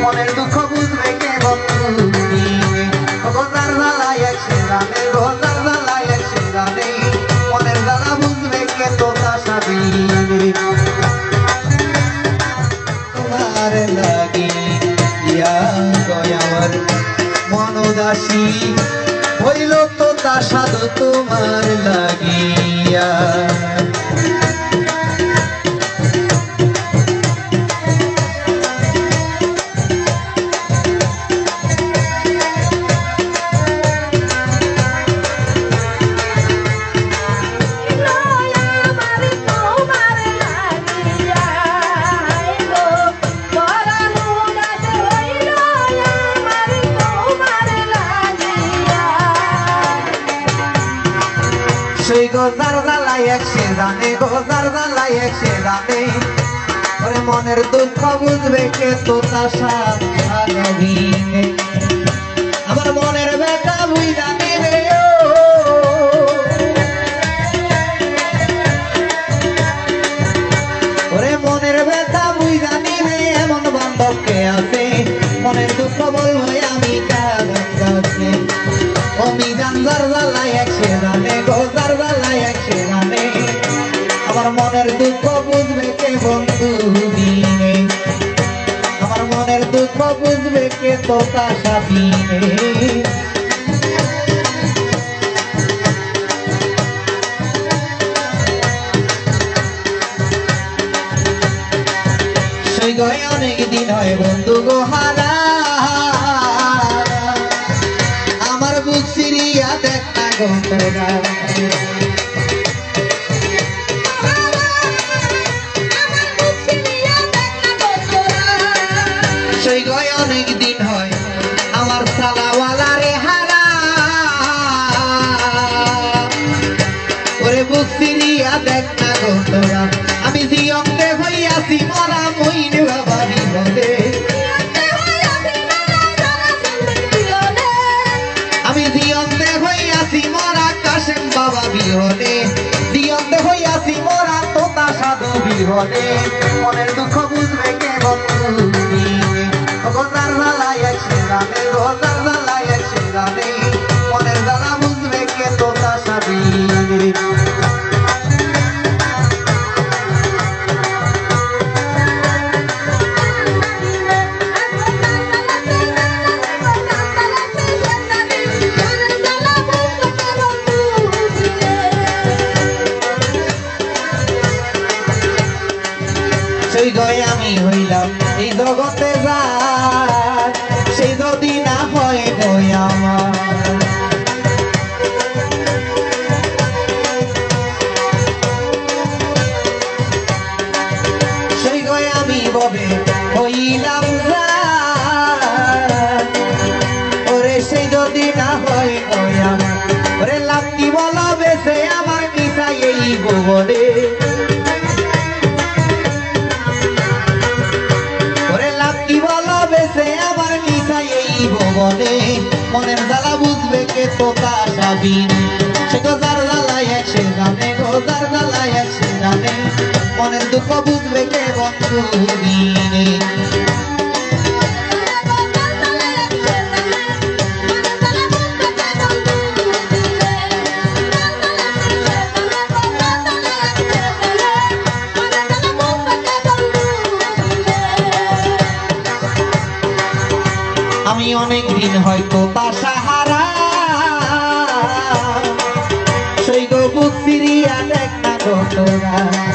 মনের দুঃখ বুঝবে কে বন্ধু গোজার জ্বালায় সে জানে গোজার জ্বালায় সে জানে মনের জ্বালা বুঝবে কে তো তাসাবি তোমার লাগিয়া আমার মন উদাসী হইল তো তা সাধু তোমার লাগিয়া সেই গোজার জ্বালায় সে জানে গোজার জ্বালায় সে জানে ওরে মনের দুঃখ বুঝবে কে তো তাসাবি আমার মনের ব্যথা বুঝা নেবে ওরে মনের ব্যথা বুঝা নেবে এমন বান্ধব কে আছে মনের দুঃখ বলবে আমি কাছে অমি জানজার জ্বালায় সে জানে গোজার জ্বালায় সে জানে আমার মনের দুঃখ বুঝবে কে বন্ধু দিনে আমার মনের দুঃখ বুঝবে কে তো তাসাবি সেই গয় অনেক দিন হয় বন্ধু গোহারা আমার বুক সিরিয়া দেখ না গোরা সেই গয় অনেক দিন হয় আমার সালাওয়ালা রে হারা ওরে বুক সিরিয়া দেখ না গোরা আমি জিয়ন্তে হইয়াছি মরা মইন বাবারি বলে আমি জিয়ন্তে হইয়াছি মরা কাশেম বাবা বিহনে জিয়ন্তে হইয়াছি মরা তোতা সাধু বিহনে মনের দুঃখ বুঝবে কে বন্ধু গোজার জ্বালায় সে জানে গোজার জ্বালায় সে জানে মনের জ্বালা বুঝবে কে তো তাসাবি সেই গয় আমি হইলাম এই জগতে যা সেই যদি না হয় গয় আমার সেই গয় আমি ববে হইলাম ওরে সেই যদি না হয় গয় আমার ওরে লাকি বলা বেছে আমার মিশাই এই গোবরে আমার মিশাই এই ভবনে মনের জ্বালা বুঝবে কে তো তাসাবি সে গোজার জ্বালায় সে জানে গোজার জ্বালায় সে জানে মনের দুঃখ বুঝবে কে বন্ধু দিনে আমি অনেক দিন হয়তো তাসাহারা সেই গো বুক ফিরিয়া দেখ না গোরা